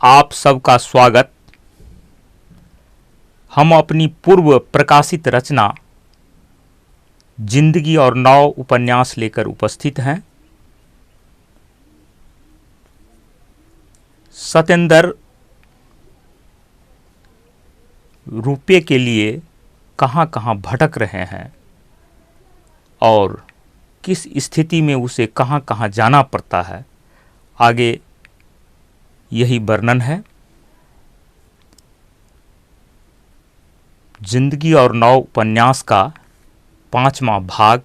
आप सबका स्वागत। हम अपनी पूर्व प्रकाशित रचना जिंदगी और नाव उपन्यास लेकर उपस्थित हैं। सतेंद्र रुपये के लिए कहाँ कहाँ भटक रहे हैं और किस स्थिति में उसे कहाँ कहाँ जाना पड़ता है, आगे यही वर्णन है। जिंदगी और नाव उपन्यास का 5वां भाग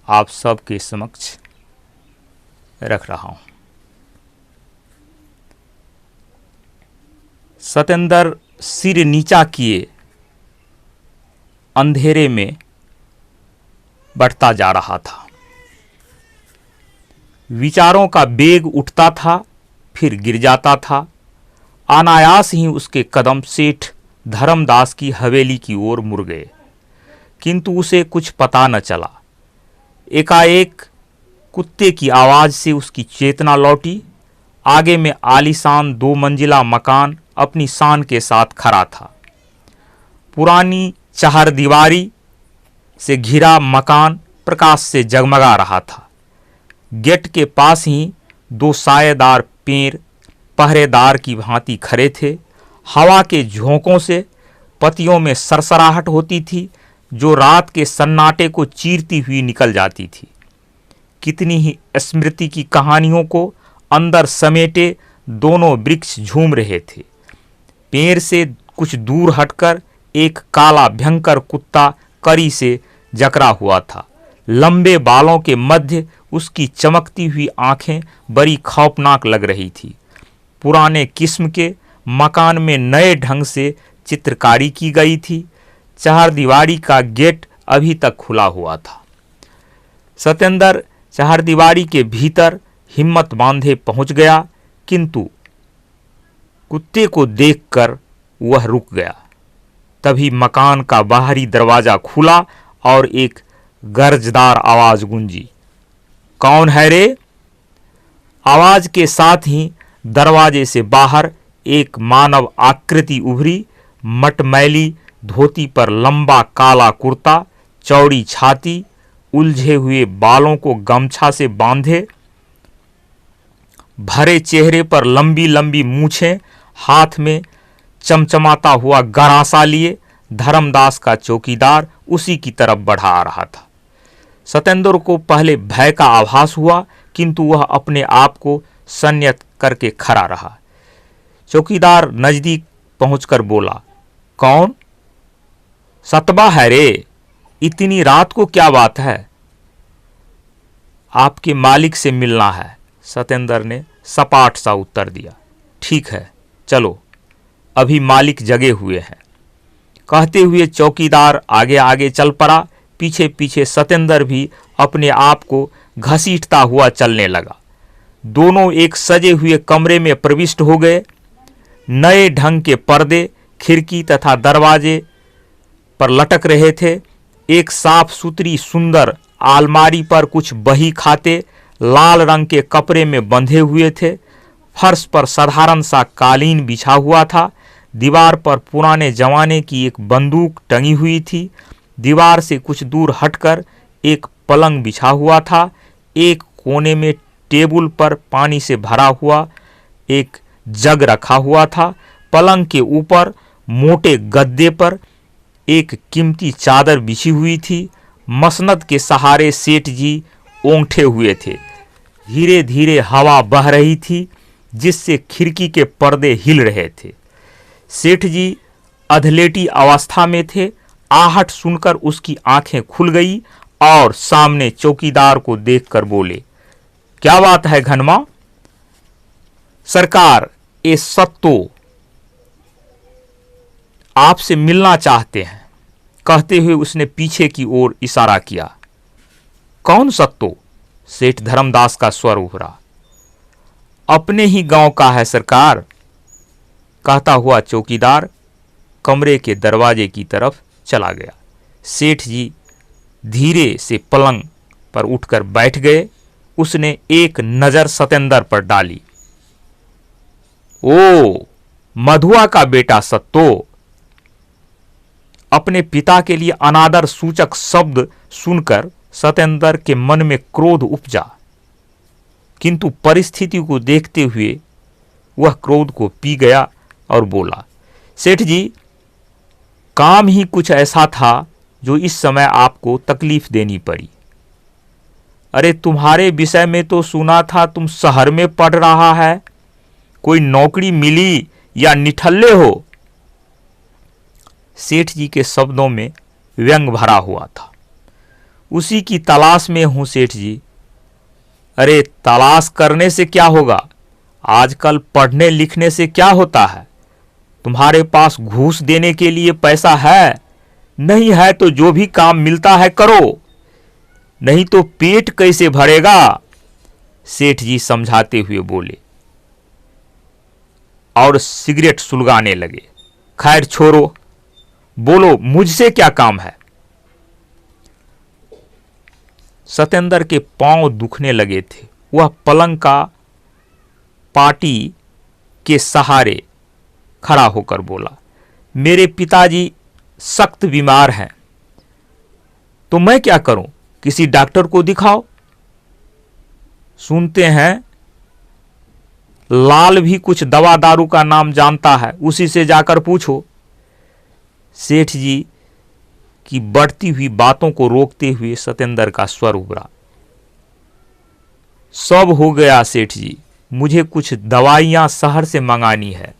आप सबके समक्ष रख रहा हूं। सतेंद्र सिर नीचा किए अंधेरे में बढ़ता जा रहा था। विचारों का बेग उठता था, फिर गिर जाता था। अनायास ही उसके कदम सेठ धर्मदास की हवेली की ओर मुड़ गए, किंतु उसे कुछ पता न चला। एकाएक कुत्ते की आवाज से उसकी चेतना लौटी। आगे में आलीशान 2 मंजिला मकान अपनी शान के साथ खड़ा था। पुरानी चहारदीवारी से घिरा मकान प्रकाश से जगमगा रहा था। गेट के पास ही 2 सायेदार पेड़ पहरेदार की भांति खड़े थे। हवा के झोंकों से पत्तियों में सरसराहट होती थी, जो रात के सन्नाटे को चीरती हुई निकल जाती थी। कितनी ही स्मृति की कहानियों को अंदर समेटे दोनों वृक्ष झूम रहे थे। पेड़ से कुछ दूर हटकर एक काला भयंकर कुत्ता करी से जकड़ा हुआ था। लंबे बालों के मध्य उसकी चमकती हुई आंखें बड़ी खौफनाक लग रही थी। पुराने किस्म के मकान में नए ढंग से चित्रकारी की गई थी। चहारदीवारी का गेट अभी तक खुला हुआ था। सतेंद्र चहारदीवारी के भीतर हिम्मत बांधे पहुंच गया, किंतु कुत्ते को देखकर वह रुक गया। तभी मकान का बाहरी दरवाजा खुला और एक गर्जदार आवाज गूंजी। कौन है रे? आवाज के साथ ही दरवाजे से बाहर एक मानव आकृति उभरी। मटमैली धोती पर लंबा काला कुर्ता, चौड़ी छाती, उलझे हुए बालों को गमछा से बांधे, भरे चेहरे पर लंबी लंबी मूछें, हाथ में चमचमाता हुआ गरासा लिए धर्मदास का चौकीदार उसी की तरफ बढ़ा आ रहा था। सतेंद्र को पहले भय का आभास हुआ, किंतु वह अपने आप को संयत करके खड़ा रहा। चौकीदार नजदीक पहुंचकर बोला, कौन? सतबा है रे, इतनी रात को क्या बात है? आपके मालिक से मिलना है, सतेंद्र ने सपाट सा उत्तर दिया। ठीक है, चलो, अभी मालिक जगे हुए हैं। कहते हुए चौकीदार आगे आगे चल पड़ा। पीछे पीछे सतेंद्र भी अपने आप को घसीटता हुआ चलने लगा। दोनों एक सजे हुए कमरे में प्रविष्ट हो गए। नए ढंग के पर्दे खिड़की तथा दरवाजे पर लटक रहे थे। एक साफ सुथरी सुंदर आलमारी पर कुछ बही खाते लाल रंग के कपड़े में बंधे हुए थे। फर्श पर साधारण सा कालीन बिछा हुआ था। दीवार पर पुराने जमाने की एक बंदूक टंगी हुई थी। दीवार से कुछ दूर हटकर एक पलंग बिछा हुआ था। एक कोने में टेबल पर पानी से भरा हुआ एक जग रखा हुआ था। पलंग के ऊपर मोटे गद्दे पर एक कीमती चादर बिछी हुई थी। मसनद के सहारे सेठ जी ओंठे हुए थे। धीरे धीरे हवा बह रही थी, जिससे खिड़की के पर्दे हिल रहे थे। सेठ जी अधलेटी अवस्था में थे। आहट सुनकर उसकी आंखें खुल गई और सामने चौकीदार को देखकर बोले, क्या बात है घनमा? सरकार, ये सत्तो आपसे मिलना चाहते हैं। कहते हुए उसने पीछे की ओर इशारा किया। कौन सत्तो? सेठ धर्मदास का स्वर उभरा। अपने ही गांव का है सरकार, कहता हुआ चौकीदार कमरे के दरवाजे की तरफ चला गया। सेठ जी धीरे से पलंग पर उठकर बैठ गए। उसने एक नजर सतेंद्र पर डाली। ओ मधुआ का बेटा सत्तो। अपने पिता के लिए अनादर सूचक शब्द सुनकर सत्येंद्र के मन में क्रोध उपजा, किंतु परिस्थिति को देखते हुए वह क्रोध को पी गया और बोला, सेठ जी, काम ही कुछ ऐसा था जो इस समय आपको तकलीफ देनी पड़ी। अरे तुम्हारे विषय में तो सुना था तुम शहर में पढ़ रहा है, कोई नौकरी मिली या निठल्ले हो। सेठ जी के शब्दों में व्यंग भरा हुआ था। उसी की तलाश में हूं सेठ जी। अरे तलाश करने से क्या होगा, आजकल पढ़ने लिखने से क्या होता है। तुम्हारे पास घूस देने के लिए पैसा है, नहीं है तो जो भी काम मिलता है करो, नहीं तो पेट कैसे भरेगा। सेठ जी समझाते हुए बोले और सिगरेट सुलगाने लगे। खैर छोड़ो, बोलो मुझसे क्या काम है। सत्येंद्र के पांव दुखने लगे थे। वह पलंग का पाटी के सहारे खड़ा होकर बोला, मेरे पिताजी सख्त बीमार हैं, तो मैं क्या करूं, किसी डॉक्टर को दिखाओ। सुनते हैं लाल भी कुछ दवा दारू का नाम जानता है, उसी से जाकर पूछो। सेठ जी की बढ़ती हुई बातों को रोकते हुए सत्येंद्र का स्वर उभरा, सब हो गया सेठ जी, मुझे कुछ दवाइयां शहर से मंगानी है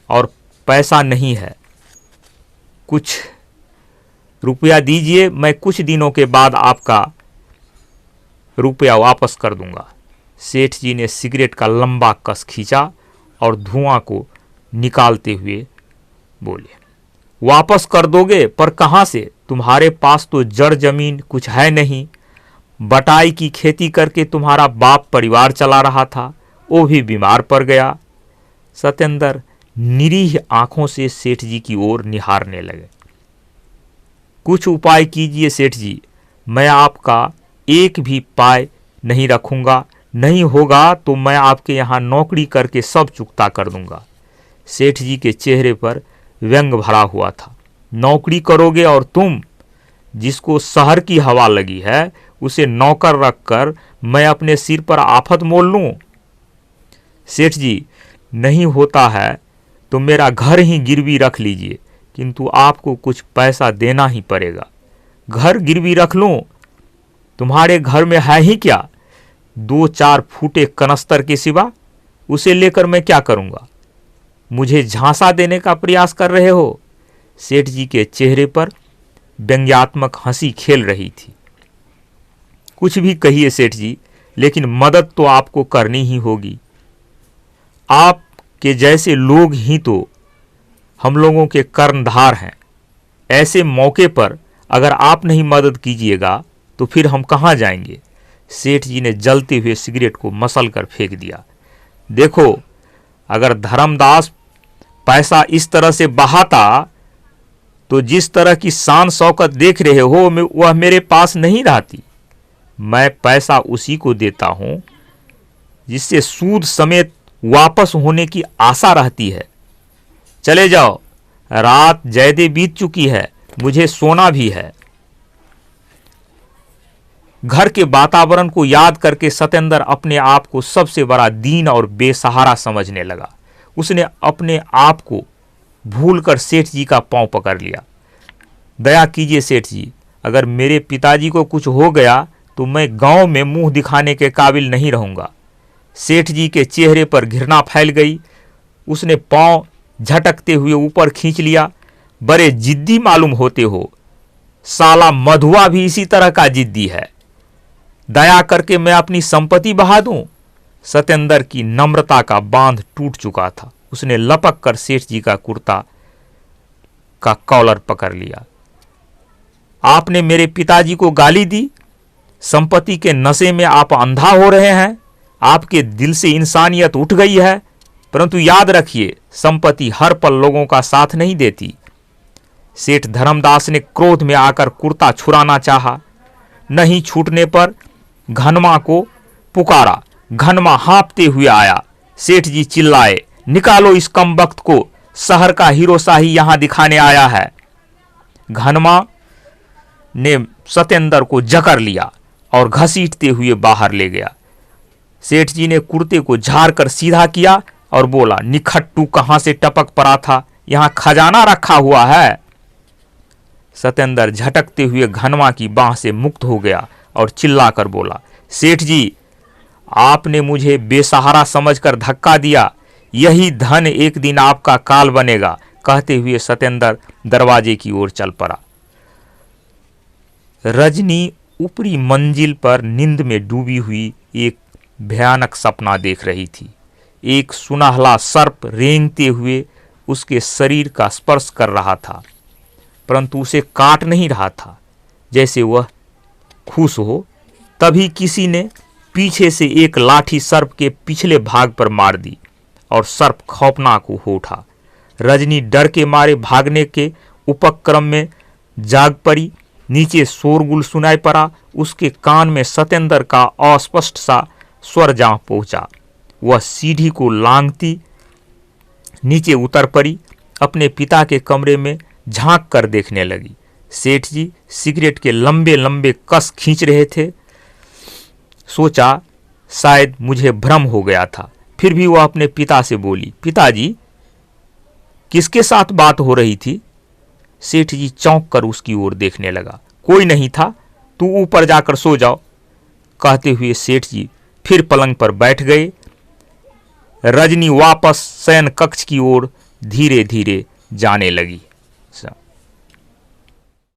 और पैसा नहीं है, कुछ रुपया दीजिए, मैं कुछ दिनों के बाद आपका रुपया वापस कर दूंगा। सेठ जी ने सिगरेट का लंबा कस खींचा और धुआं को निकालते हुए बोले, वापस कर दोगे, पर कहां से, तुम्हारे पास तो जड़ जमीन कुछ है नहीं। बटाई की खेती करके तुम्हारा बाप परिवार चला रहा था, वो भी बीमार पड़ गया। सत्येंद्र निरीह आंखों से सेठ जी की ओर निहारने लगे। कुछ उपाय कीजिए सेठ जी, मैं आपका एक भी पाय नहीं रखूंगा, नहीं होगा तो मैं आपके यहाँ नौकरी करके सब चुकता कर दूंगा। सेठ जी के चेहरे पर व्यंग भरा हुआ था। नौकरी करोगे और तुम, जिसको शहर की हवा लगी है, उसे नौकर रखकर मैं अपने सिर पर आफत मोल लूं। सेठ जी, नहीं होता है तो मेरा घर ही गिरवी रख लीजिए, किंतु आपको कुछ पैसा देना ही पड़ेगा। घर गिरवी रख लूं, तुम्हारे घर में है ही क्या, 2-4 फूटे कनस्तर के सिवा, उसे लेकर मैं क्या करूंगा। मुझे झांसा देने का प्रयास कर रहे हो। सेठ जी के चेहरे पर व्यंग्यात्मक हंसी खेल रही थी। कुछ भी कहिए सेठ जी, लेकिन मदद तो आपको करनी ही होगी। आपके जैसे लोग ही तो हम लोगों के कर्णधार हैं। ऐसे मौके पर अगर आप नहीं मदद कीजिएगा तो फिर हम कहां जाएंगे। सेठ जी ने जलते हुए सिगरेट को मसल कर फेंक दिया। देखो, अगर धर्मदास पैसा इस तरह से बहाता तो जिस तरह की शान शौकत देख रहे हो वह मेरे पास नहीं रहती। मैं पैसा उसी को देता हूं जिससे सूद समेत वापस होने की आशा रहती है। चले जाओ, रात ज्यादा बीत चुकी है, मुझे सोना भी है। घर के वातावरण को याद करके सत्येंद्र अपने आप को सबसे बड़ा दीन और बेसहारा समझने लगा। उसने अपने आप को भूलकर सेठ जी का पांव पकड़ लिया। दया कीजिए सेठ जी, अगर मेरे पिताजी को कुछ हो गया तो मैं गांव में मुंह दिखाने के काबिल नहीं रहूंगा। सेठ जी के चेहरे पर घृणा फैल गई। उसने पांव झटकते हुए ऊपर खींच लिया। बड़े जिद्दी मालूम होते हो, साला मधुआ भी इसी तरह का जिद्दी है। दया करके मैं अपनी संपत्ति बहा दूं। सत्येंद्र की नम्रता का बांध टूट चुका था। उसने लपक कर सेठ जी का कुर्ता का कॉलर पकड़ लिया। आपने मेरे पिताजी को गाली दी, संपत्ति के नशे में आप अंधा हो रहे हैं, आपके दिल से इंसानियत उठ गई है। परंतु याद रखिए, संपत्ति हर पल लोगों का साथ नहीं देती। सेठ धर्मदास ने क्रोध में आकर कुर्ता छुड़ाना चाहा। नहीं छूटने पर घनमा को पुकारा। घनमा हाँफते हुए आया। सेठ जी चिल्लाए, निकालो इस कमबख्त को, शहर का हीरो शाही यहां दिखाने आया है। घनमा ने सतेंद्र को जकड़ लिया और घसीटते हुए बाहर ले गया। सेठ जी ने कुर्ते को झाड़ कर सीधा किया और बोला, निखट्टू कहां से टपक पड़ा था, यहां खजाना रखा हुआ है। सतेंद्र झटकते हुए घनमा की बाह से मुक्त हो गया और चिल्लाकर बोला, सेठ जी, आपने मुझे बेसहारा समझकर धक्का दिया, यही धन एक दिन आपका काल बनेगा। कहते हुए सतेंद्र दरवाजे की ओर चल पड़ा। रजनी ऊपरी मंजिल पर नींद में डूबी हुई एक भयानक सपना देख रही थी। एक सुनहला सर्प रेंगते हुए उसके शरीर का स्पर्श कर रहा था, परंतु उसे काट नहीं रहा था, जैसे वह खुश हो। तभी किसी ने पीछे से एक लाठी सर्प के पिछले भाग पर मार दी और सर्प खौफनाक हो उठा। रजनी डर के मारे भागने के उपक्रम में जाग पड़ी। नीचे शोरगुल सुनाई पड़ा। उसके कान में सतेंद्र का अस्पष्ट सा स्वर जा पहुंचा। वह सीढ़ी को लांघती नीचे उतर पड़ी। अपने पिता के कमरे में झांक कर देखने लगी। सेठ जी सिगरेट के लंबे लंबे कस खींच रहे थे। सोचा शायद मुझे भ्रम हो गया था। फिर भी वह अपने पिता से बोली, पिताजी, किसके साथ बात हो रही थी? सेठ जी चौंक कर उसकी ओर देखने लगा। कोई नहीं था, तू ऊपर जाकर सो जाओ। कहते हुए सेठ जी फिर पलंग पर बैठ गए। रजनी वापस शयन कक्ष की ओर धीरे धीरे जाने लगी।